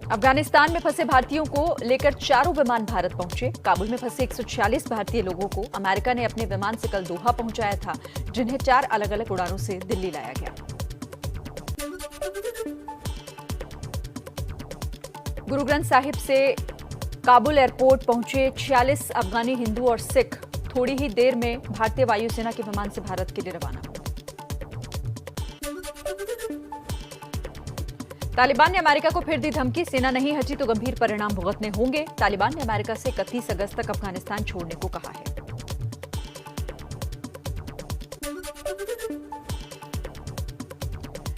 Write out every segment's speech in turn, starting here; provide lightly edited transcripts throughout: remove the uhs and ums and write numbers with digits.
अफगानिस्तान में फंसे भारतीयों को लेकर चारों विमान भारत पहुंचे। काबुल में फंसे 146 भारतीय लोगों को अमेरिका ने अपने विमान से कल दोहा पहुंचाया था, जिन्हें 4 अलग-अलग उड़ानों से दिल्ली लाया गया। गुरु ग्रंथ साहिब से काबुल एयरपोर्ट पहुंचे 46 अफगानी हिंदू और सिख थोड़ी ही देर में भारतीय वायुसेना के विमान से भारत के लिए रवाना हुए। तालिबान ने अमेरिका को फिर दी धमकी, सेना नहीं हटी तो गंभीर परिणाम भुगतने होंगे। तालिबान ने अमेरिका से 31 अगस्त तक अफगानिस्तान छोड़ने को कहा है।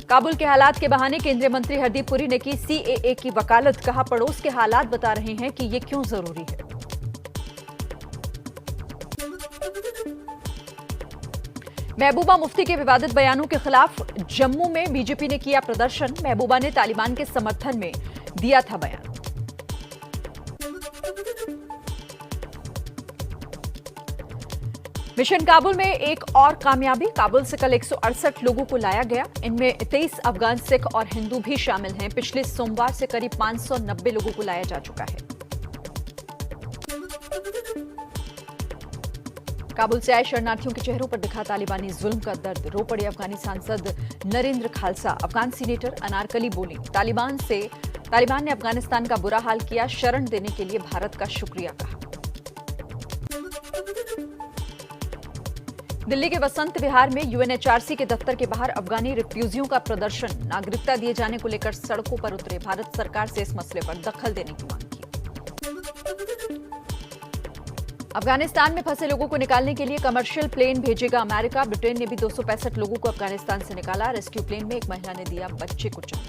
काबुल के हालात के बहाने केंद्रीय मंत्री हरदीप पुरी ने की सीएए की वकालत, कहा पड़ोस के हालात बता रहे हैं कि ये क्यों जरूरी है। महबूबा मुफ्ती के विवादित बयानों के खिलाफ जम्मू में बीजेपी ने किया प्रदर्शन। महबूबा ने तालिबान के समर्थन में दिया था बयान। मिशन काबुल में एक और कामयाबी, काबुल से कल 168 लोगों को लाया गया। इनमें 23 अफगान सिख और हिंदू भी शामिल हैं। पिछले सोमवार से करीब 590 लोगों को लाया जा चुका है। काबुल से आए शरणार्थियों के चेहरों पर दिखा तालिबानी जुल्म का दर्द। रो पड़े अफगानी सांसद नरेंद्र खालसा। अफगान सीनेटर अनारकली बोली, तालिबान ने अफगानिस्तान का बुरा हाल किया, शरण देने के लिए भारत का शुक्रिया कहा। दिल्ली के वसंत विहार में यूएनएचआरसी के दफ्तर के बाहर अफगानी रिफ्यूजियों का प्रदर्शन। नागरिकता दिए जाने को लेकर सड़कों पर उतरे। भारत सरकार से इस मसले पर दखल देने की मांग की। अफगानिस्तान में फंसे लोगों को निकालने के लिए कमर्शियल प्लेन भेजेगा अमेरिका। ब्रिटेन ने भी 265 लोगों को अफगानिस्तान से निकाला। रेस्क्यू प्लेन में एक महिला ने दिया बच्चे को जन्म।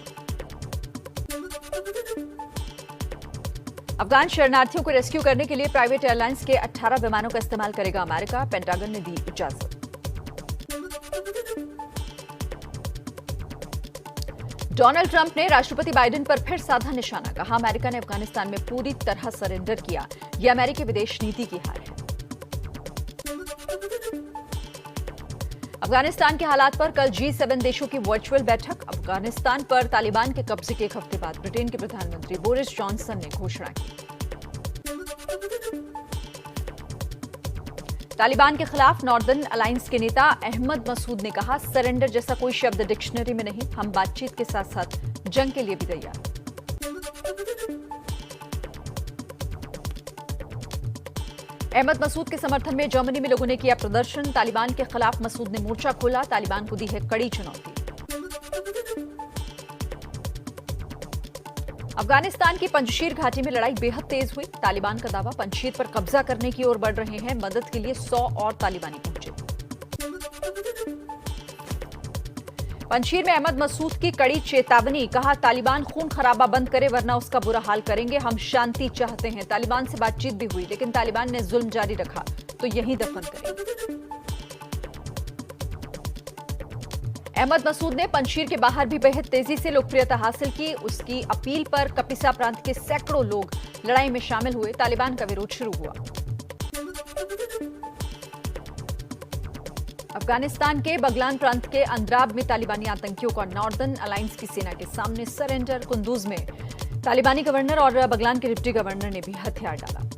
अफगान शरणार्थियों को रेस्क्यू करने के लिए प्राइवेट एयरलाइंस के 18 विमानों का इस्तेमाल करेगा अमेरिका। पेंटागन ने दी इजाजत। डोनाल्ड ट्रंप ने राष्ट्रपति बाइडेन पर फिर साधा निशाना, कहा अमेरिका ने अफगानिस्तान में पूरी तरह सरेंडर किया। यह अमेरिकी विदेश नीति की हार है। अफगानिस्तान के हालात पर कल G7 देशों की वर्चुअल बैठक। अफगानिस्तान पर तालिबान के कब्जे के एक हफ्ते बाद ब्रिटेन के प्रधानमंत्री बोरिस जॉनसन ने घोषणा की। तालिबान के खिलाफ नॉर्दर्न अलायंस के नेता अहमद मसूद ने कहा, सरेंडर जैसा कोई शब्द डिक्शनरी में नहीं, हम बातचीत के साथ साथ जंग के लिए भी तैयार। अहमद मसूद के समर्थन में जर्मनी में लोगों ने किया प्रदर्शन। तालिबान के खिलाफ मसूद ने मोर्चा खोला। तालिबान को दी है कड़ी चुनौती। अफगानिस्तान की पंजशीर घाटी में लड़ाई बेहद तेज हुई। तालिबान का दावा, पंजशीर पर कब्जा करने की ओर बढ़ रहे हैं। मदद के लिए 100 और तालिबानी पहुंचे। पंजशीर में अहमद मसूद की कड़ी चेतावनी, कहा तालिबान खून खराबा बंद करे वरना उसका बुरा हाल करेंगे। हम शांति चाहते हैं। तालिबान से बातचीत भी हुई, लेकिन तालिबान ने जुल्म जारी रखा तो यहीं दफन करेंगे। अहमद मसूद ने पंजशीर के बाहर भी बेहद तेजी से लोकप्रियता हासिल की। उसकी अपील पर कपिसा प्रांत के सैकड़ों लोग लड़ाई में शामिल हुए। तालिबान का विरोध शुरू हुआ। अफगानिस्तान के बगलान प्रांत के अंद्राब में तालिबानी आतंकियों का नॉर्दर्न अलायंस की सेना के सामने सरेंडर। कुंदूज में तालिबानी गवर्नर और बगलान के डिप्टी गवर्नर ने भी हथियार डाला।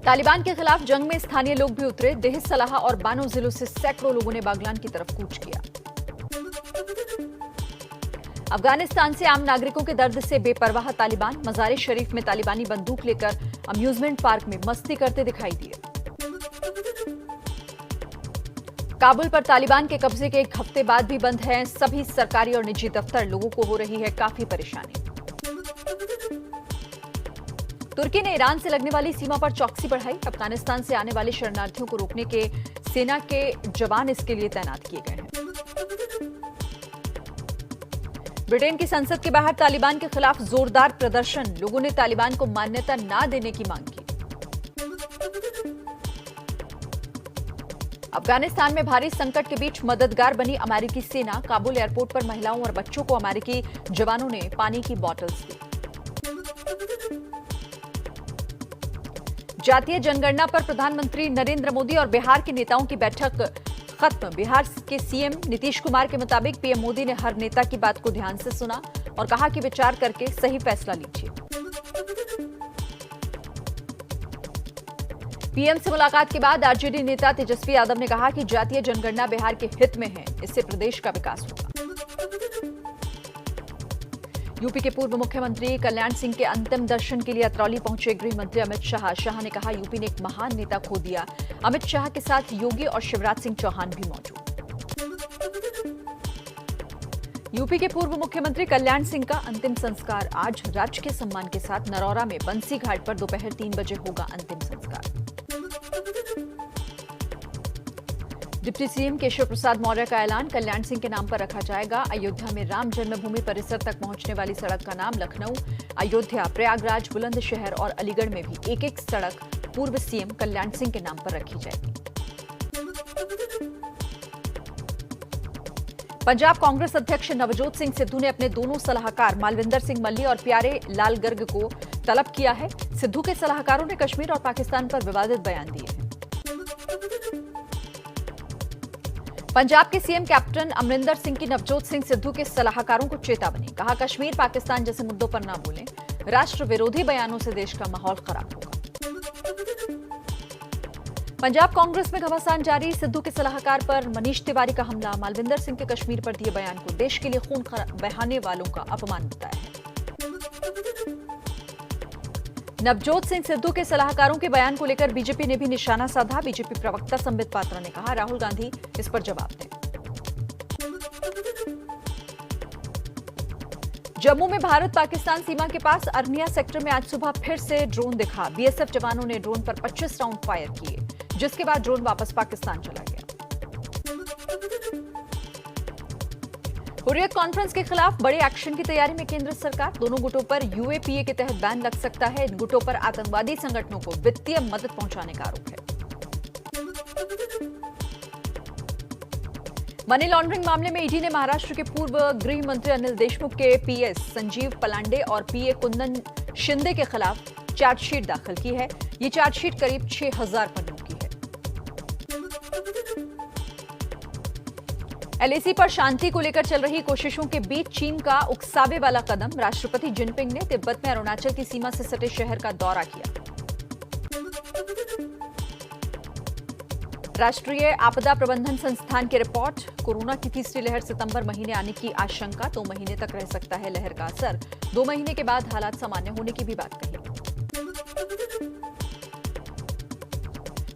तालिबान के खिलाफ जंग में स्थानीय लोग भी उतरे। देह सलाह और बानो जिलों से सैकड़ों लोगों ने बागलान की तरफ कूच किया। अफगानिस्तान से आम नागरिकों के दर्द से बेपरवाह तालिबान। मज़ार शरीफ में तालिबानी बंदूक लेकर अम्यूजमेंट पार्क में मस्ती करते दिखाई दिए। काबुल पर तालिबान के कब्जे के एक हफ्ते बाद भी बंद हैं सभी सरकारी और निजी दफ्तर। लोगों को हो रही है काफी परेशानी। तुर्की ने ईरान से लगने वाली सीमा पर चौकसी बढ़ाई। अफगानिस्तान से आने वाले शरणार्थियों को रोकने के सेना के जवान इसके लिए तैनात किए गए हैं। ब्रिटेन की संसद के बाहर तालिबान के खिलाफ जोरदार प्रदर्शन। लोगों ने तालिबान को मान्यता न देने की मांग की। अफगानिस्तान में भारी संकट के बीच मददगार बनी अमेरिकी सेना। काबुल एयरपोर्ट पर महिलाओं और बच्चों को अमेरिकी जवानों ने पानी की बोतल्स दी। जातीय जनगणना पर प्रधानमंत्री नरेंद्र मोदी और बिहार के नेताओं की बैठक खत्म। बिहार के सीएम नीतीश कुमार के मुताबिक पीएम मोदी ने हर नेता की बात को ध्यान से सुना और कहा कि विचार करके सही फैसला लीजिए। पीएम से मुलाकात के बाद आरजेडी नेता तेजस्वी यादव ने कहा कि जातीय जनगणना बिहार के हित में है, इससे प्रदेश का विकास होगा। यूपी के पूर्व मुख्यमंत्री कल्याण सिंह के अंतिम दर्शन के लिए अतरौली पहुंचे गृह मंत्री अमित शाह। शाह ने कहा, यूपी ने एक महान नेता खो दिया। अमित शाह के साथ योगी और शिवराज सिंह चौहान भी मौजूद। यूपी के पूर्व मुख्यमंत्री कल्याण सिंह का अंतिम संस्कार आज राजकीय सम्मान के साथ नरौरा में बंसी घाट पर दोपहर 3 बजे होगा अंतिम संस्कार। डिप्टी सीएम केशव प्रसाद मौर्य का ऐलान, कल्याण सिंह के नाम पर रखा जाएगा। अयोध्या में राम जन्मभूमि परिसर तक पहुंचने वाली सड़क का नाम लखनऊ, अयोध्या, प्रयागराज, बुलंदशहर और अलीगढ़ में भी एक-एक सड़क पूर्व सीएम कल्याण सिंह के नाम पर रखी जाएगी। पंजाब कांग्रेस अध्यक्ष नवजोत सिंह सिद्धू ने अपने दोनों सलाहकार मालविंदर सिंह मल्ली और प्यारे लाल गर्ग को तलब किया है। सिद्धू के सलाहकारों ने कश्मीर और पाकिस्तान पर विवादित बयान दिए हैं। पंजाब के सीएम कैप्टन अमरिंदर सिंह की नवजोत सिंह सिद्धू के सलाहकारों को चेतावनी, कहा कश्मीर पाकिस्तान जैसे मुद्दों पर ना बोलें, राष्ट्र विरोधी बयानों से देश का माहौल खराब होगा। पंजाब कांग्रेस में घमासान जारी, सिद्धू के सलाहकार पर मनीष तिवारी का हमला, मालविंदर सिंह के कश्मीर पर दिए बयान को देश के लिए खून बहाने वालों का अपमान बताया है। नवजोत सिंह सिद्धू के सलाहकारों के बयान को लेकर बीजेपी ने भी निशाना साधा। बीजेपी प्रवक्ता संबित पात्रा ने कहा, राहुल गांधी इस पर जवाब दें। जम्मू में भारत पाकिस्तान सीमा के पास अरनिया सेक्टर में आज सुबह फिर से ड्रोन दिखा। बीएसएफ जवानों ने ड्रोन पर 25 राउंड फायर किए, जिसके बाद ड्रोन वापस पाकिस्तान चला गया। हुर्रियत कॉन्फ्रेंस के खिलाफ बड़े एक्शन की तैयारी में केंद्र सरकार। दोनों गुटों पर यूएपीए के तहत बैन लग सकता है। इन गुटों पर आतंकवादी संगठनों को वित्तीय मदद पहुंचाने का आरोप है। मनी लॉन्ड्रिंग मामले में ईडी ने महाराष्ट्र के पूर्व गृह मंत्री अनिल देशमुख के पीएस संजीव पलांडे और पीए कुंदन शिंदे के खिलाफ चार्जशीट दाखिल की है। ये चार्जशीट करीब 6000 पन्नों की है। एलएसी पर शांति को लेकर चल रही कोशिशों के बीच चीन का उकसावे वाला कदम। राष्ट्रपति जिनपिंग ने तिब्बत में अरुणाचल की सीमा से सटे शहर का दौरा किया। राष्ट्रीय आपदा प्रबंधन संस्थान की रिपोर्ट, कोरोना की तीसरी लहर सितंबर महीने आने की आशंका। 2 महीने तक रह सकता है लहर का असर। 2 महीने के बाद हालात सामान्य होने की भी बात कही।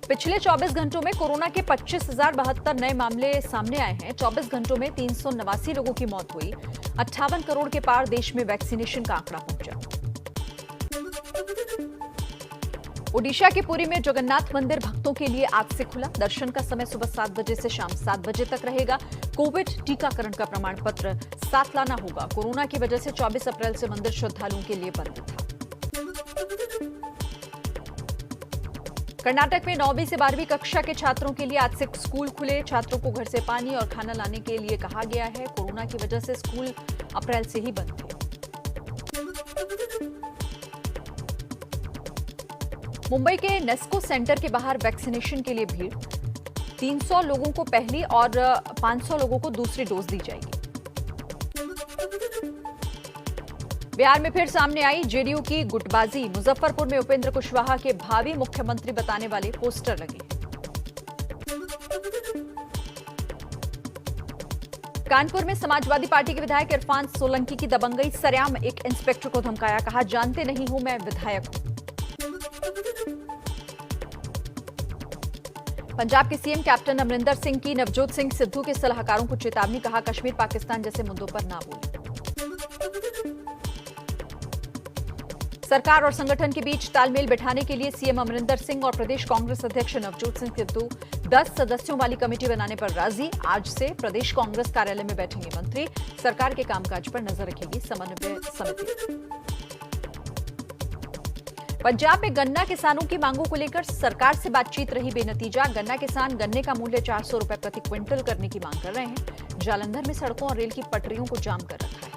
पिछले 24 घंटों में कोरोना के 25,072 नए मामले सामने आए हैं। 24 घंटों में 389 लोगों की मौत हुई। 58 करोड़ के पार देश में वैक्सीनेशन का आंकड़ा पहुंचा। ओडिशा के पुरी में जगन्नाथ मंदिर भक्तों के लिए आज से खुला। दर्शन का समय सुबह 7 बजे से शाम 7 बजे तक रहेगा। कोविड टीकाकरण का प्रमाण पत्र साथ लाना होगा। कोरोना की वजह से 24 अप्रैल से मंदिर श्रद्धालुओं के लिए बंद था। कर्नाटक में 9वीं से 12वीं कक्षा के छात्रों के लिए आज से स्कूल खुले। छात्रों को घर से पानी और खाना लाने के लिए कहा गया है। कोरोना की वजह से स्कूल अप्रैल से ही बंद थे। मुंबई के नेस्को सेंटर के बाहर वैक्सीनेशन के लिए भीड़। 300 लोगों को पहली और 500 लोगों को दूसरी डोज दी जाएगी। बिहार में फिर सामने आई जेडीयू की गुटबाजी। मुजफ्फरपुर में उपेंद्र कुशवाहा के भावी मुख्यमंत्री बताने वाले पोस्टर लगे। कानपुर में समाजवादी पार्टी के विधायक इरफान सोलंकी की दबंगई। सरेआम एक इंस्पेक्टर को धमकाया, कहा जानते नहीं हूं मैं विधायक हूं। पंजाब के सीएम कैप्टन अमरिंदर सिंह की नवजोत सिंह सिद्धू के सलाहकारों को चेतावनी, कहा कश्मीर पाकिस्तान जैसे मुद्दों पर ना बोलें। सरकार और संगठन के बीच तालमेल बिठाने के लिए सीएम अमरिंदर सिंह और प्रदेश कांग्रेस अध्यक्ष नवजोत सिंह सिद्धू 10 सदस्यों वाली कमेटी बनाने पर राजी। आज से प्रदेश कांग्रेस कार्यालय में बैठेंगे मंत्री। सरकार के कामकाज पर नजर रखेगी समन्वय समिति। पंजाब में गन्ना किसानों की मांगों को लेकर सरकार से बातचीत रही बेनतीजा। गन्ना किसान गन्ने का मूल्य 400 रुपए प्रति क्विंटल करने की मांग कर रहे हैं। जालंधर में सड़कों और रेल की पटरियों को जाम कर रखा है।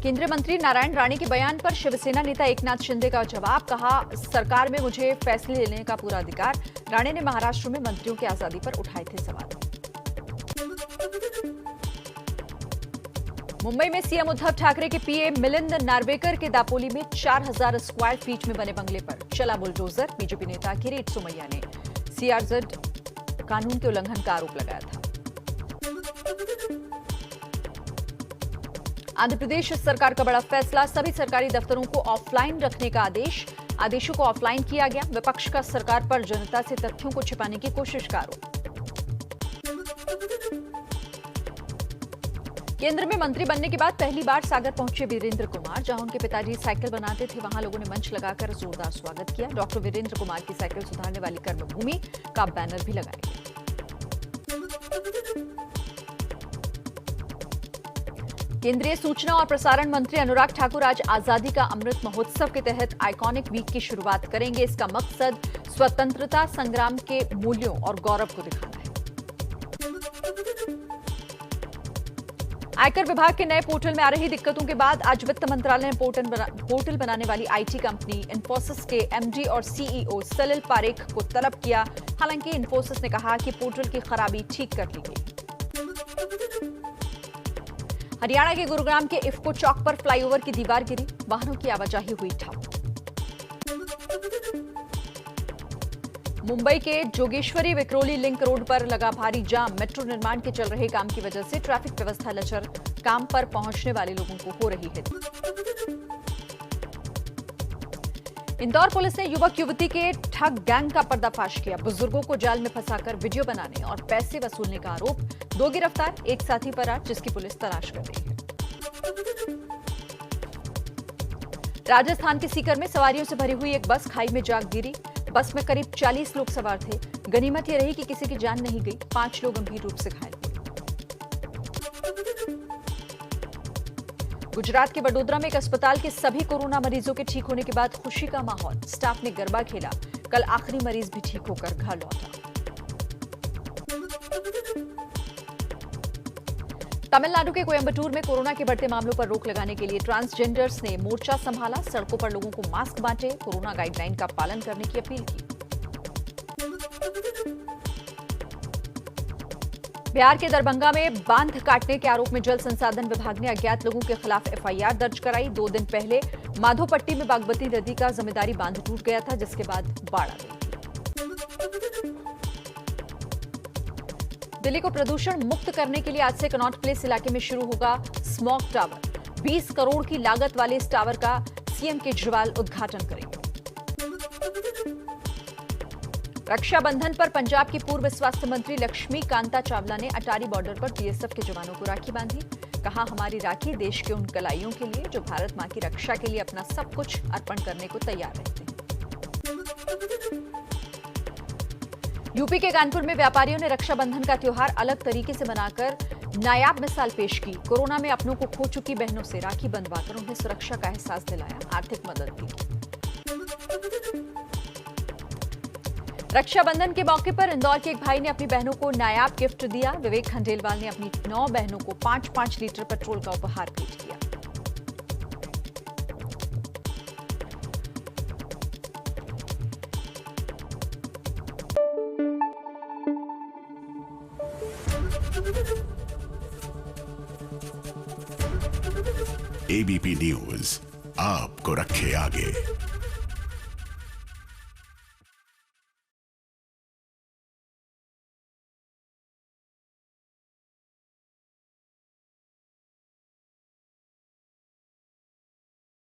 केंद्रीय मंत्री नारायण राणे के बयान पर शिवसेना नेता एकनाथ शिंदे का जवाब, कहा सरकार में मुझे फैसले लेने का पूरा अधिकार। राणे ने महाराष्ट्र में मंत्रियों की आजादी पर उठाए थे सवाल। मुंबई में सीएम उद्धव ठाकरे के पीए मिलिंद नार्वेकर के दापोली में 4000 स्क्वायर फीट में बने बंगले पर चला बुलडोजर। बीजेपी नेता किरीट सोमैया ने सीआरजेड कानून के उल्लंघन का आरोप लगाया था। आंध्र प्रदेश सरकार का बड़ा फैसला, सभी सरकारी दफ्तरों को ऑफलाइन रखने का आदेश। आदेशों को ऑफलाइन किया गया। विपक्ष का सरकार पर जनता से तथ्यों को छिपाने की कोशिश का आरोप। केंद्र में मंत्री बनने के बाद पहली बार सागर पहुंचे वीरेंद्र कुमार। जहां उनके पिताजी साइकिल बनाते थे, वहां लोगों ने मंच लगाकर जोरदार स्वागत किया। डॉक्टर वीरेंद्र कुमार की साइकिल सुधारने वाली कर्मभूमि का बैनर भी लगाया गया। केंद्रीय सूचना और प्रसारण मंत्री अनुराग ठाकुर आज आजादी का अमृत महोत्सव के तहत आइकॉनिक वीक की शुरुआत करेंगे। इसका मकसद स्वतंत्रता संग्राम के मूल्यों और गौरव को दिखाना है। आयकर विभाग के नए पोर्टल में आ रही दिक्कतों के बाद आज वित्त मंत्रालय ने पोर्टल बनाने वाली आईटी कंपनी इंफोसिस के एमडी और सीईओ सलिल पारेख को तलब किया। हालांकि इंफोसिस ने कहा कि पोर्टल की खराबी ठीक कर ली गई। हरियाणा के गुरुग्राम के इफ्को चौक पर फ्लाईओवर की दीवार गिरी, वाहनों की आवाजाही हुई ठप। मुंबई के जोगेश्वरी विक्रोली लिंक रोड पर लगा भारी जाम। मेट्रो निर्माण के चल रहे काम की वजह से ट्रैफिक व्यवस्था लचर, काम पर पहुंचने वाले लोगों को हो रही है। इंदौर पुलिस ने युवक युवती के ठग गैंग का पर्दाफाश किया। बुजुर्गों को जाल में फंसाकर वीडियो बनाने और पैसे वसूलने का आरोप। 2 गिरफ्तार, एक साथी फरार, जिसकी पुलिस तलाश कर रही है। राजस्थान के सीकर में सवारियों से भरी हुई एक बस खाई में जा गिरी। बस में करीब 40 लोग सवार थे। गनीमत यह रही कि किसी की जान नहीं गई। 5 लोग गंभीर रूप से घायल हुए। गुजरात के वडोदरा में एक अस्पताल के सभी कोरोना मरीजों के ठीक होने के बाद खुशी का माहौल। स्टाफ ने गरबा खेला। कल आखिरी मरीज भी ठीक होकर घर लौटा। तमिलनाडु के कोयंबटूर में कोरोना के बढ़ते मामलों पर रोक लगाने के लिए ट्रांसजेंडर्स ने मोर्चा संभाला। सड़कों पर लोगों को मास्क बांटे, कोरोना गाइडलाइन का पालन करने की अपील की। बिहार के दरभंगा में बांध काटने के आरोप में जल संसाधन विभाग ने अज्ञात लोगों के खिलाफ एफआईआर दर्ज कराई। 2 दिन पहले माधोपट्टी में बागमती नदी का जिम्मेदारी बांध टूट गया था, जिसके बाद बाढ़ आ गई। दिल्ली को प्रदूषण मुक्त करने के लिए आज से कनॉट प्लेस इलाके में शुरू होगा स्मॉग टावर। 20 करोड़ की लागत वाले इस टावर का सीएम केजरीवाल उद्घाटन करेंगे। रक्षाबंधन पर पंजाब की पूर्व स्वास्थ्य मंत्री लक्ष्मी कांता चावला ने अटारी बॉर्डर पर बीएसएफ के जवानों को राखी बांधी। कहा, हमारी राखी देश के उन कलाइयों के लिए जो भारत मां की रक्षा के लिए अपना सब कुछ अर्पण करने को तैयार रहते हैं। यूपी के कानपुर में व्यापारियों ने रक्षाबंधन का त्योहार अलग तरीके से मनाकर नायाब मिसाल पेश की। कोरोना में अपनों को खो चुकी बहनों से राखी बंधवाकर उन्हें सुरक्षा का एहसास दिलाया, आर्थिक मदद भी की। रक्षाबंधन के मौके पर इंदौर के एक भाई ने अपनी बहनों को नायाब गिफ्ट दिया। विवेक खंडेलवाल ने अपनी 9 बहनों को 5-5 लीटर पेट्रोल का उपहार भेंट किया। एबीपी न्यूज आपको रखे आगे।